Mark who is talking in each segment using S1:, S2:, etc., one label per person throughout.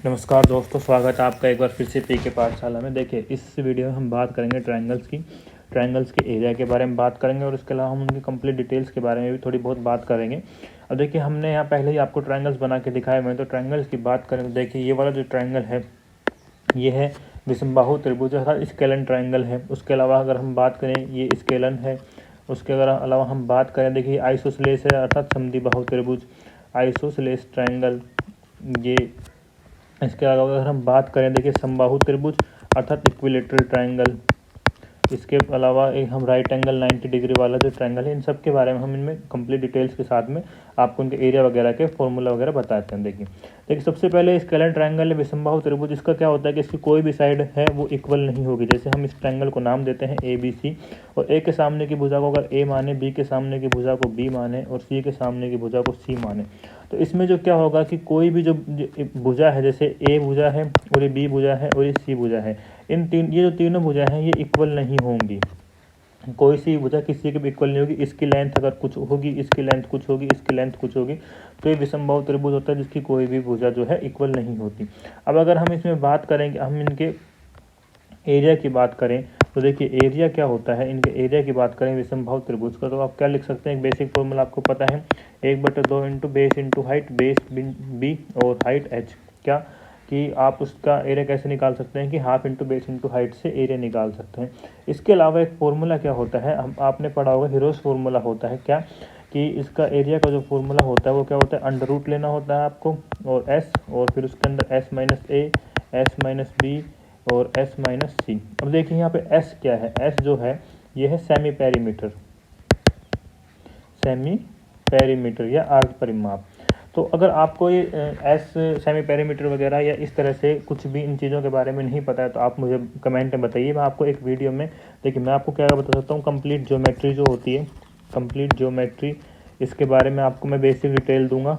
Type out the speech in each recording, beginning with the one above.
S1: नमस्कार दोस्तों, स्वागत है आपका एक बार फिर से पी के पाठशाला में। देखिए, इस वीडियो में हम बात करेंगे ट्रायंगल्स के एरिया के बारे में बात करेंगे और उसके अलावा हम उनकी कंप्लीट डिटेल्स के बारे में भी थोड़ी बहुत बात करेंगे। अब देखिए, हमने यहाँ पहले ही आपको ट्रायंगल्स बना के दिखाए हुए हैं, तो ट्रायंगल्स की बात करें तो देखिए ये वाला जो ट्रायंगल है ये है विषमबाहु त्रिभुज अर्थात स्केलन ट्रायंगल है। उसके अलावा अगर हम बात करें ये स्केलन है। उसके अलावा हम बात करें, देखिए आइसोसेलेस है अर्थात समद्विबाहु त्रिभुज, आइसोसेलेस ट्रायंगल ये। इसके अलावा अगर हम बात करें, देखिए समबाहु त्रिभुज अर्थात इक्विलेटरल ट्रायंगल। इसके अलावा एक हम राइट एंगल 90 डिग्री वाला जो ट्रायंगल है, इन सब के बारे में हम इनमें कंप्लीट डिटेल्स के साथ में आपको उनके एरिया वगैरह के फॉर्मूला वगैरह बताते हैं। देखिए सबसे पहले स्केलर ट्रायंगल है विषमबाहु त्रिभुज। इसका क्या होता है कि इसकी कोई भी साइड है वो इक्वल नहीं होगी। जैसे हम इस ट्रायंगल को नाम देते हैं ABC, और ए के सामने की भुजा को अगर ए माने, बी के सामने की भुजा को बी माने और सी के सामने की भुजा को सी माने, तो इसमें जो क्या होगा कि कोई भी जो भुजा है, जैसे ए भुजा है और ये बी भुजा है और ये सी भुजा है, ये जो तीनों भुजा हैं ये इक्वल नहीं होंगी। कोई सी भुजा किसी की भी इक्वल नहीं होगी। इसकी लेंथ अगर कुछ होगी, इसकी लेंथ कुछ होगी, इसकी लेंथ कुछ होगी, तो ये विषमबाहु त्रिभुज होता है जिसकी कोई भी भुजा जो है इक्वल नहीं होती। अब अगर हम इसमें बात करेंगे, हम इनके एरिया की बात करें तो देखिए एरिया क्या होता है, इनके एरिया की बात करें विषमबाहु त्रिभुज का, तो आप क्या लिख सकते हैं, एक बेसिक फॉर्मूला आपको पता है, 1/2 into base into height, base B और हाइट h। क्या कि आप उसका एरिया कैसे निकाल सकते हैं कि half into base into height से एरिया निकाल सकते हैं। इसके अलावा एक फॉर्मूला क्या होता है, हम आपने पढ़ा होगा हीरोस फार्मूला होता है क्या, कि इसका एरिया का जो फॉर्मूला होता है वो क्या होता है, अंडर रूट लेना होता है आपको और s, और फिर उसके अंदर s माइनस ए, s माइनस बी और s माइनस सी। अब देखिए यहाँ पे s क्या है, s जो है ये है सेमी पेरीमीटर या अर्ध परिमाप। तो अगर आपको ये एस सेमी पेरीमीटर वगैरह या इस तरह से कुछ भी इन चीज़ों के बारे में नहीं पता है तो आप मुझे कमेंट में बताइए। मैं आपको एक वीडियो में, देखिए मैं आपको क्या बता सकता हूँ, कंप्लीट ज्योमेट्री जो होती है, कंप्लीट ज्योमेट्री, इसके बारे में आपको मैं बेसिक डिटेल दूंगा।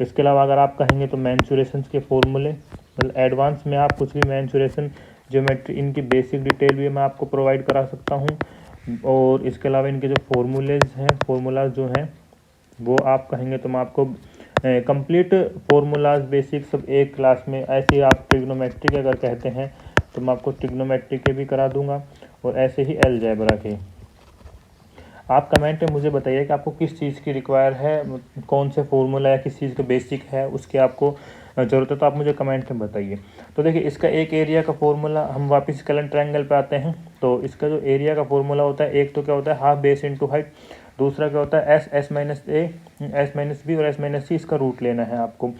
S1: इसके अलावा अगर आप कहेंगे तो मैंसुरेशन के फॉर्मूले, मतलब एडवांस में आप कुछ भी मैंसुरेशन ज्योमेट्री इनकी बेसिक डिटेल भी मैं आपको प्रोवाइड करा सकता हूँ। और इसके अलावा इनके जो फॉर्मूलाज जो हैं वो आप कहेंगे तो मैं आपको कंप्लीट फॉर्मूलाज बेसिक सब एक क्लास में, ऐसे ही आप ट्रिग्नोमेट्री के अगर कहते हैं तो मैं आपको ट्रिग्नोमेट्री के भी करा दूंगा, और ऐसे ही अलजेब्रा के। आप कमेंट में मुझे बताइए कि आपको किस चीज़ की रिक्वायर है, कौन से फॉर्मूला या किस चीज़ का बेसिक है उसके आपको ज़रूरत है, तो आप मुझे कमेंट में बताइए। तो देखिए इसका एक एरिया का फॉर्मूला, हम वापस स्केलर ट्रायंगल पे आते हैं। तो इसका जो एरिया का फॉर्मूला होता है, एक तो क्या होता है हाफ बेस इंटू हाइट, दूसरा क्या होता है S minus A, S minus B और एस माइनस सी, इसका रूट लेना है आपको,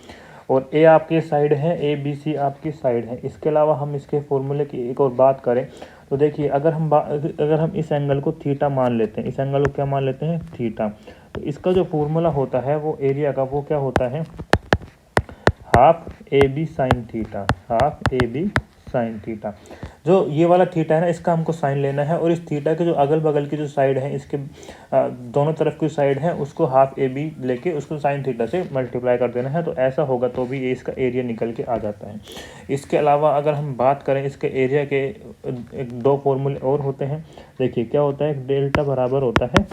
S1: और ए आपके साइड है, ए बी सी आपकी साइड है। इसके अलावा हम इसके फॉर्मूले की एक और बात करें तो देखिए अगर हम इस एंगल को थीटा मान लेते हैं, इस एंगल को क्या मान लेते हैं, थीटा, तो इसका जो फॉर्मूला होता है वो एरिया का वो क्या होता है, half A B sine theta, half A B sine theta. जो ये वाला थीटा है ना, इसका हमको साइन लेना है, और इस थीटा के जो अगल बगल की जो साइड है, इसके दोनों तरफ की साइड है उसको हाफ ए बी लेके उसको साइन थीटा से मल्टीप्लाई कर देना है। तो ऐसा होगा तो भी ये इसका एरिया निकल के आ जाता है। इसके अलावा अगर हम बात करें इसके एरिया के, एक दो फॉर्मूले और होते हैं। देखिए क्या होता है, डेल्टा बराबर होता है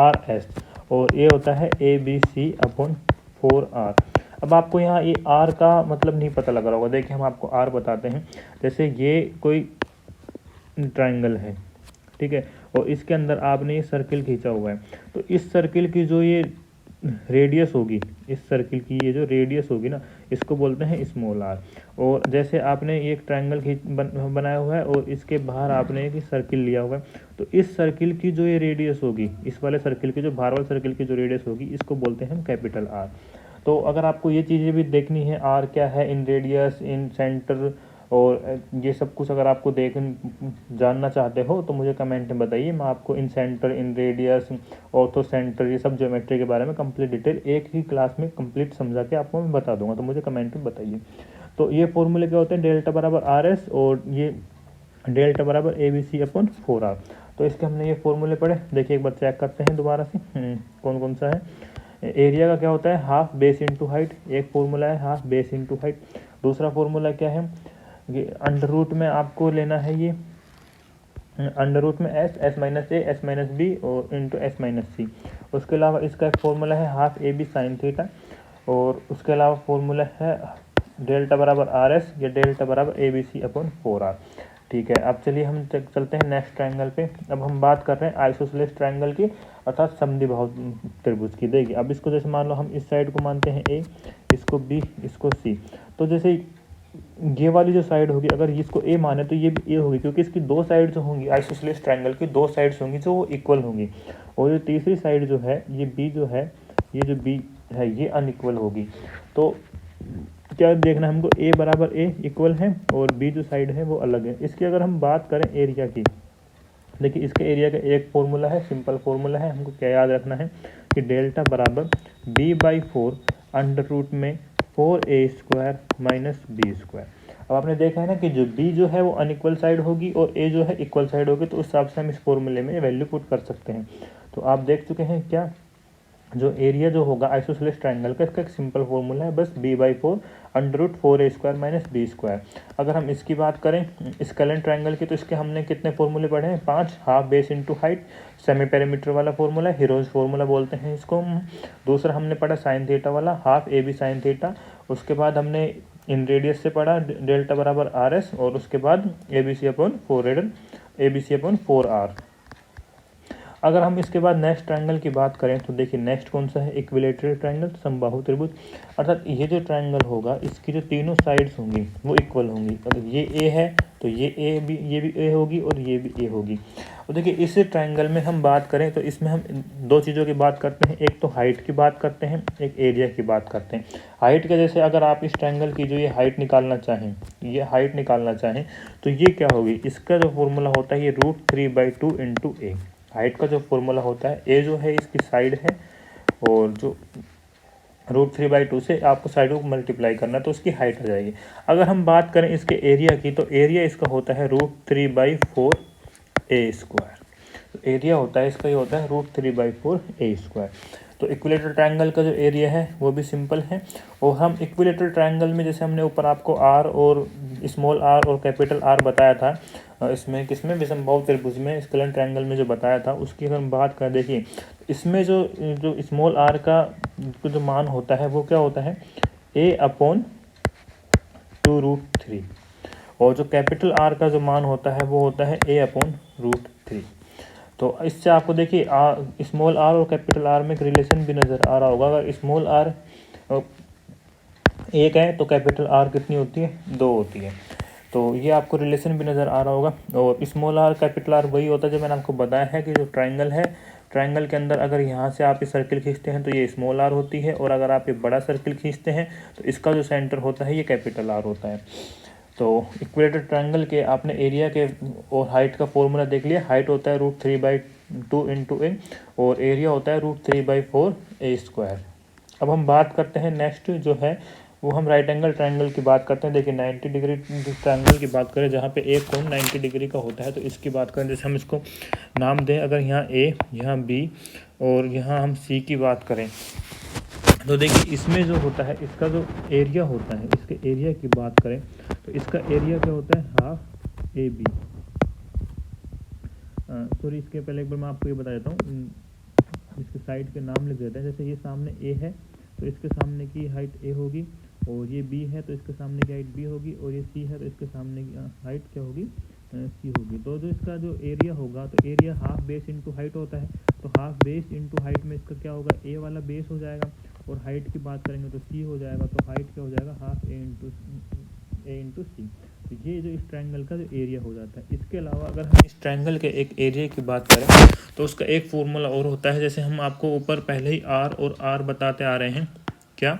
S1: RS, और ये होता है ABC अपॉन 4R। अब आपको यहाँ ये R का मतलब नहीं पता लग रहा होगा। देखिए हम आपको R बताते हैं। जैसे ये कोई ट्रायंगल है, ठीक है, और इसके अंदर आपने ये सर्किल खींचा हुआ है, तो इस सर्किल की जो ये रेडियस होगी, इस सर्किल की ये जो रेडियस होगी ना, इसको बोलते हैं स्मॉल r। और जैसे आपने एक ट्रायंगल बनाया हुआ है और इसके बाहर आपने एक सर्किल लिया हुआ है, तो इस सर्किल की जो ये रेडियस होगी, इस वाले सर्किल की जो बाहर वाले सर्किल की जो रेडियस होगी, इसको बोलते हैं हम कैपिटल R। तो अगर आपको ये चीज़ें भी देखनी है, R क्या है इन रेडियस, इन सेंटर, और ये सब कुछ अगर आपको जानना चाहते हो तो मुझे कमेंट में बताइए। मैं आपको incentre, inradius, orthocentre, ये सब ज्योमेट्री के बारे में कंप्लीट डिटेल एक ही क्लास में कंप्लीट समझा के आपको मैं बता दूंगा, तो मुझे कमेंट में बताइए। तो ये फॉर्मूले क्या होते हैं, डेल्टा बराबर RS और ये डेल्टा बराबर ABC अपॉन 4R। तो इसके हमने ये फॉर्मूले पढ़े। देखिए एक बार चेक करते हैं दोबारा से कौन कौन सा है। एरिया का क्या होता है, हाफ बेस इंटू हाइट, एक फॉर्मूला है हाफ बेस इंटू हाइट। दूसरा फॉर्मूला क्या है, अंडर रूट में आपको लेना है ये अंडर रूट में S minus A, S minus B और इंटू एस माइनस सी। उसके अलावा इसका एक फॉर्मूला है half A B sine theta. और उसके अलावा फॉर्मूला है डेल्टा बराबर आर एस या डेल्टा बराबर A B C upon 4r। ठीक है, अब चलिए हम चलते हैं नेक्स्ट ट्रायंगल पे। अब हम बात कर रहे हैं आइसोसेलेस ट्रायंगल की, अर्थात समद्विबाहु त्रिभुज की। देखिए अब इसको जैसे मान लो हम इस साइड को मानते हैं ए, इसको बी, इसको सी, तो जैसे ये वाली जो साइड होगी अगर इसको ए माने तो ये भी ए होगी, क्योंकि इसकी दो साइड जो होंगी आइसोसेलेस ट्रायंगल की दो साइड्स होंगी जो वो इक्वल होंगी, और जो तीसरी साइड जो है ये बी जो है, ये जो बी है ये अनइक्वल होगी। तो क्या देखना हमको, ए बराबर ए इक्वल है और बी जो साइड है वो अलग है। इसकी अगर हम बात करें एरिया की, देखिए इसके एरिया का एक फॉर्मूला है, सिंपल फॉर्मूला है, हमको क्या याद रखना है कि डेल्टा बराबर b/4 अंडर रूट में 4a² माइनस b²। अब आपने देखा है ना कि जो b जो है वो अनइक्वल साइड होगी और a जो है इक्वल साइड होगी, तो उस हिसाब से हम इस फॉर्मूले में वैल्यू पुट कर सकते हैं। तो आप देख चुके हैं क्या, जो एरिया जो होगा आइसोसेलेस ट्रायंगल का, इसका एक सिंपल फॉर्मूला है बस b/4 under root 4a² minus b²। अगर हम इसकी बात करें स्केलेन ट्रायंगल की, तो इसके हमने कितने फॉर्मूले पढ़े हैं, 5। Half base into height semi perimeter वाला फॉर्मूला, हीरोज फॉर्मूला बोलते हैं इसको। दूसरा हमने पढ़ा साइन थीटा वाला, half A B sine theta. उसके बाद हमने इन रेडियस से पढ़ा डेल्टा बराबर आर एस, और उसके बाद A B C upon 4r। अगर हम इसके बाद नेक्स्ट ट्रायंगल की बात करें तो देखिए नेक्स्ट कौन सा है, इक्विलेटरल ट्रायंगल, समबाहु त्रिभुज। अर्थात ये जो ट्रायंगल होगा इसकी जो तीनों साइड्स होंगी वो इक्वल होंगी। अगर ये ए है तो ये भी ए होगी और ये भी ए होगी। और देखिए इस ट्रायंगल में हम बात करें तो इसमें हम दो चीज़ों की बात करते हैं, एक तो हाइट की बात करते हैं, एक एरिया की बात करते हैं। हाइट का जैसे अगर आप इस ट्रायंगल की जो ये हाइट निकालना चाहें, तो ये क्या होगी, इसका जो फॉर्मूला होता है ये √3/2 इंटू ए। हाइट का जो फॉर्मूला होता है, ए जो है इसकी साइड है और जो √3/2 से आपको साइडों को मल्टीप्लाई करना है तो उसकी हाइट आ जाएगी। अगर हम बात करें इसके एरिया की, तो एरिया इसका होता है √3/4a²। तो एरिया होता है इसका, ये होता है √3/4a²। तो इक्विलेटरल ट्रायंगल का जो एरिया है वो भी सिंपल है। और हम इक्विलेटरल ट्रायंगल में जैसे हमने ऊपर आपको आर और स्मॉल आर और कैपिटल आर बताया था, इसमें किसमें, विषमबाहु त्रिभुज में स्केलेन ट्रायंगल में जो बताया था, उसकी अगर हम बात करें, देखिए इसमें जो स्मॉल आर का जो मान होता है वो क्या होता है, a/2√3, और जो कैपिटल आर का जो मान होता है वो होता है a/√3। तो इससे आपको देखिए स्मॉल आर और कैपिटल आर में एक रिलेशन भी नज़र आ रहा होगा। अगर स्मॉल आर 1 है तो कैपिटल आर कितनी होती है, 2 होती है। तो ये आपको रिलेशन भी नज़र आ रहा होगा। और स्मॉल आर कैपिटल आर वही होता है जो मैंने आपको बताया है कि जो ट्रायंगल है, ट्रायंगल के अंदर अगर यहाँ से आप ये सर्किल खींचते हैं तो ये स्मॉल आर होती है, और अगर आप ये बड़ा सर्किल खींचते हैं तो इसका जो सेंटर होता है ये कैपिटल आर होता है। तो इक्विलेटरल ट्रायंगल के आपने एरिया के और हाइट का फॉर्मूला देख लिया। हाइट होता है √3/2 इंटू ए और एरिया होता है √3/4a²। अब हम बात करते हैं नेक्स्ट जो है वो हम राइट एंगल ट्रायंगल की बात करते हैं। देखिए 90 डिग्री ट्रायंगल की बात करें जहाँ पे एक कोण 90 डिग्री का होता है, तो इसकी बात करें, जैसे हम इसको नाम दें, अगर यहाँ ए, यहाँ बी और यहाँ हम सी की बात करें, तो देखिए इसमें जो होता है इसका जो एरिया होता है, इसके एरिया की बात करें तो इसका एरिया क्या होता है, हाफ ए बी। सॉरी, इसके पहले एक बार मैं आपको ये बता देता हूँ, इसके साइड के नाम लिख देते हैं। जैसे ये सामने ए है तो इसके सामने की हाइट ए होगी, और ये बी है तो इसके सामने की हाइट बी होगी, और ये सी है तो इसके सामने की हाइट क्या होगी, सी होगी। तो जो इसका जो एरिया होगा, तो area half base into height होता है, तो हाफ बेस इंटू हाइट में इसका क्या होगा, ए वाला बेस हो जाएगा, और हाइट की बात करेंगे तो सी हो जाएगा। तो हाइट क्या हो जाएगा, हाफ ए इंटू सी। तो ये जो इस ट्रायंगल का जो एरिया हो जाता है। इसके अलावा अगर हम इस ट्रायंगल के एक एरिया की बात करें तो उसका एक फॉर्मूला और होता है, जैसे हम आपको ऊपर पहले ही आर और आर बताते आ रहे हैं, क्या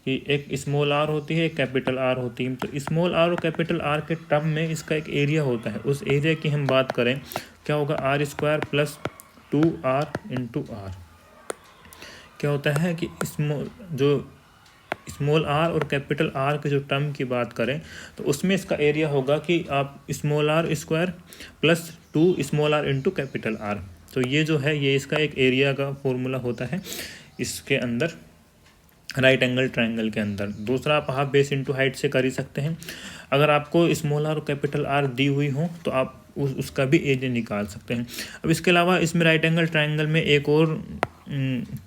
S1: कि एक स्मॉल आर होती है, एक कैपिटल आर होती है। तो स्मॉल आर और कैपिटल आर के टर्म में इसका एक एरिया होता है। उस एरिया की हम बात करें, क्या होगा, r² + 2r इंटू आर। क्या होता है कि स्मॉल आर और कैपिटल आर के जो टर्म की बात करें तो उसमें इसका एरिया होगा कि आप r² + 2 small R into capital R. तो ये जो है ये इसका एक एरिया का फॉर्मूला होता है इसके अंदर, राइट एंगल ट्रायंगल के अंदर। दूसरा आप हाफ बेस इंटू हाइट से कर ही सकते हैं। अगर आपको स्मॉल आर और कैपिटल आर दी हुई हो तो आप उसका भी एरिया निकाल सकते हैं। अब इसके अलावा इसमें राइट एंगल ट्रायंगल में एक और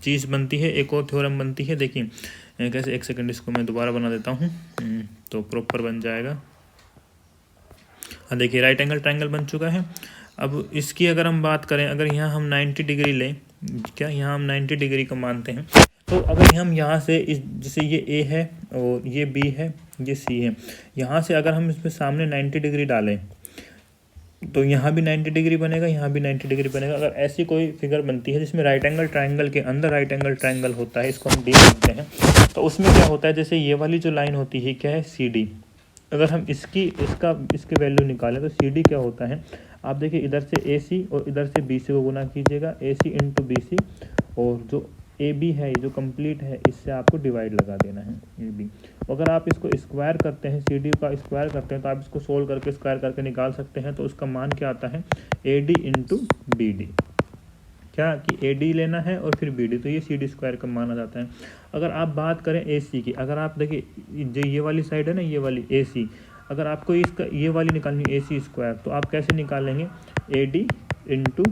S1: चीज़ बनती है, एक और थ्योरम बनती है। देखिए कैसे, एक सेकंड इसको मैं दोबारा बना देता हूँ तो प्रॉपर बन जाएगा। हाँ देखिए राइट एंगल ट्रायंगल बन चुका है। अब इसकी अगर हम बात करें, अगर यहाँ हम 90 डिग्री लें, क्या यहाँ हम 90 डिग्री का मानते हैं, तो अगर हम यहाँ से इस, जैसे ये ए है और ये बी है, ये सी है, यहाँ से अगर हम इसमें सामने 90 डिग्री डालें तो यहाँ भी 90 डिग्री बनेगा, यहाँ भी 90 डिग्री बनेगा। अगर ऐसी कोई फिगर बनती है जिसमें राइट एंगल ट्रायंगल के अंदर राइट एंगल ट्रायंगल होता है, इसको हम डी बोलते हैं, तो उसमें क्या होता है, जैसे ये वाली जो लाइन होती है क्या है, सी डी। अगर हम इसके वैल्यू निकालें तो सी डी क्या होता है, आप देखिए इधर से ए सी और इधर से बी सी को गुना कीजिएगा, ए सी इंटू बी सी, और जो ए बी है जो कंप्लीट है इससे आपको डिवाइड लगा देना है ए बी। अगर आप इसको स्क्वायर करते हैं, सी डी का स्क्वायर करते हैं, तो आप इसको सोल्व करके स्क्वायर करके निकाल सकते हैं। तो उसका मान क्या आता है, A D into B D, क्या कि ए डी लेना है और फिर बी डी, तो ये सी डी स्क्वायर का मान आ जाता है। अगर आप बात करें ए सी की, अगर आप देखिए जो ये वाली साइड है ना, ये वाली ए सी, अगर आपको इसका ये वाली निकालनी है ए सी स्क्वायर, तो आप कैसे निकालेंगे, ए डी इंटू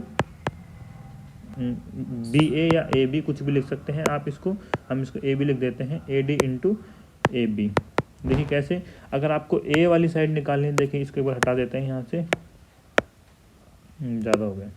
S1: बी ए या ए बी कुछ भी लिख सकते हैं आप इसको, हम इसको ए बी लिख देते हैं, A D into A B. देखिए कैसे, अगर आपको ए वाली साइड निकालनी है, देखिए इसको एक बार हटा देते हैं यहाँ से, ज़्यादा हो गया।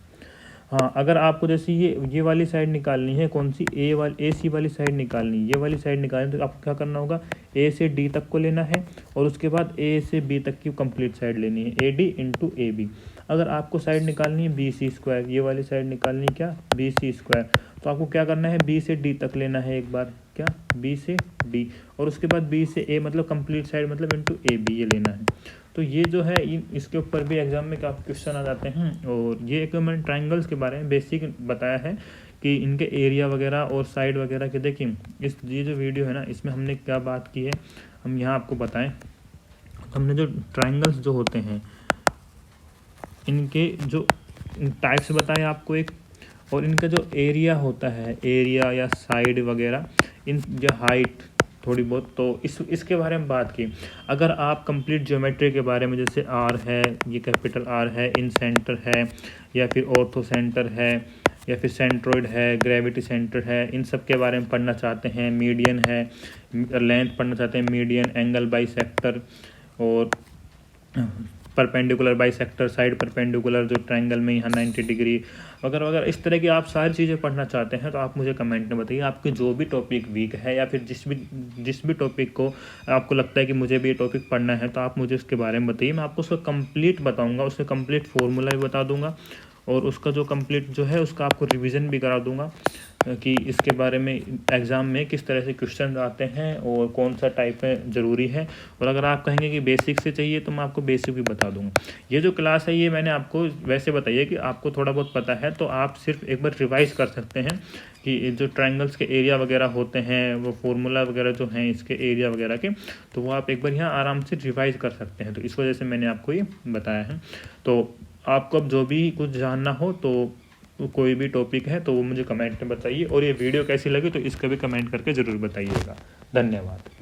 S1: हाँ, अगर आपको जैसे ये वाली साइड निकालनी है, कौन सी, ए सी वाली साइड निकालनी, ये वाली साइड निकालनी, तो आपको क्या करना होगा, ए से डी तक को लेना है और उसके बाद ए से बी तक की कंप्लीट साइड लेनी है, A D into A B. अगर आपको साइड निकालनी है बी सी स्क्वायर, ये वाली साइड निकालनी है क्या, बी सी स्क्वायर, तो आपको क्या करना है, बी से डी तक लेना है एक बार, क्या, बी से डी, और उसके बाद बी से ए मतलब कंप्लीट साइड मतलब इंटू ए बी, ये लेना है। तो ये जो है इसके ऊपर भी एग्जाम में काफ़ी क्वेश्चन आ जाते हैं। और ये एक मैंने ट्रायंगल्स के बारे में बेसिक बताया है कि इनके एरिया वगैरह और साइड वगैरह के। देखिए ये जो वीडियो है ना, इसमें हमने क्या बात की है, हम यहाँ आपको बताएं, हमने जो ट्रायंगल्स जो होते हैं इनके जो टाइप्स बताए आपको एक, और इनका जो एरिया होता है, एरिया या साइड वगैरह, इन जो हाइट थोड़ी बहुत, तो इसके बारे में बात की। अगर आप कंप्लीट ज्योमेट्री के बारे में, जैसे आर है, ये कैपिटल आर है, इन सेंटर है, या फिर ऑर्थो सेंटर है, या फिर सेंट्रोइड है, ग्रेविटी सेंटर है, इन सब के बारे में पढ़ना चाहते हैं, मीडियन है, लेंथ पढ़ना चाहते हैं, मीडियन, एंगल बाइसेक्टर और परपेंडिकुलर बाइसेक्टर, साइड परपेंडिकुलर जो ट्रायंगल में यहाँ 90 डिग्री वगैरह वगैरह, इस तरह की आप सारी चीज़ें पढ़ना चाहते हैं, तो आप मुझे कमेंट में बताइए आपके जो भी टॉपिक वीक है, या फिर जिस भी टॉपिक को आपको लगता है कि मुझे भी ये टॉपिक पढ़ना है, तो आप मुझे उसके बारे में बताइए। मैं आपको उसका कंप्लीट बताऊँगा, उसका कंप्लीट फॉर्मूला भी बता दूँगा, और उसका जो कंप्लीट जो है उसका आपको रिवीजन भी करा दूँगा कि इसके बारे में एग्ज़ाम में किस तरह से क्वेश्चन आते हैं और कौन सा टाइप में ज़रूरी है। और अगर आप कहेंगे कि बेसिक से चाहिए तो मैं आपको बेसिक भी बता दूंगा। ये जो क्लास है ये मैंने आपको वैसे बताइए कि आपको थोड़ा बहुत पता है, तो आप सिर्फ एक बार रिवाइज़ कर सकते हैं कि जो ट्रायंगल्स के एरिया वगैरह होते हैं, वो फार्मूला वगैरह जो हैं इसके एरिया वगैरह के, तो वो आप एक बार यहाँ आराम से रिवाइज़ कर सकते हैं। तो इस वजह से मैंने आपको ये बताया है। तो आपको अब जो भी कुछ जानना हो, तो कोई भी टॉपिक है तो वो मुझे कमेंट में बताइए, और ये वीडियो कैसी लगी तो इसका भी कमेंट करके ज़रूर बताइएगा। धन्यवाद।